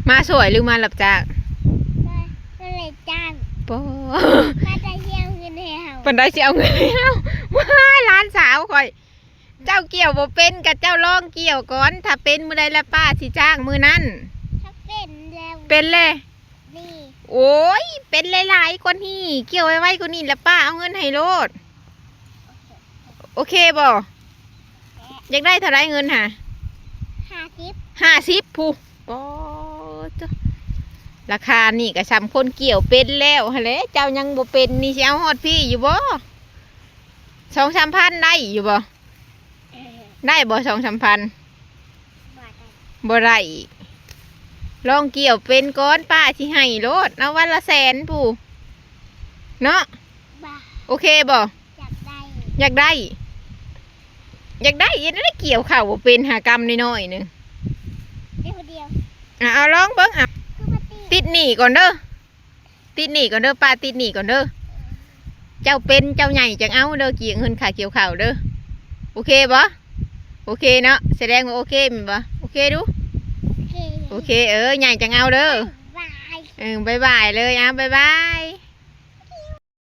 มาสวยหรือมาหลับจากก็เลยจ้างปอมาได้เที่ยวเงินให้เฮาปันได้สิเอาเงินให้เฮาว้ายร้านสาวข่อยเจ้าเกี่ยวบ่เป็นกับเจ้าลองเกี่ยวก่อนถ้าเป็นมื้อใดละป้าสิจ้างมื้อนั้นถ้าเป็นแล้วเป็นเลยนี่โอ้ยเป็นหลายๆคนนี่เกี่ยวไว้ๆคนนี้ละป้าเอาเงินให้โลดโอเคบ่อยากได้เท่าไรเงินหะ50ผู้ปอราคานี่ก็ซ้ำคนเกี่ยวเป็นแล้วฮะเลยเจ้ายังบ่เป็นนี่สิเอาฮอดพี่อยู่บ่2-3 พันได้อยู่บ่ได้บ่2-3 พันบ่ได้ลองเกี่ยวเป็นก้อนป้าสิให้โลดเอาวันละ100,000ผู้เนาะโอเคบ่อยากได้ยังได้เกี่ยวข่าวบ่เป็นหากรรมน้อยๆนึงเอาลองเบิ่งติดหนีก่อนเด้อป้าติดหนีก่อนเด้อเจ้าเป็นเจ้าใหญ่จังเอาเด้อเกี่ยงเงินขาเกี่ยวข่าวเด้อโอเคบ่โอเคเนาะแสดงว่าโอเคมั้ยบ่โอเคดูโอเคใหญ่จังเอาเด้อบ๊ายบายเลยบ๊ายบาย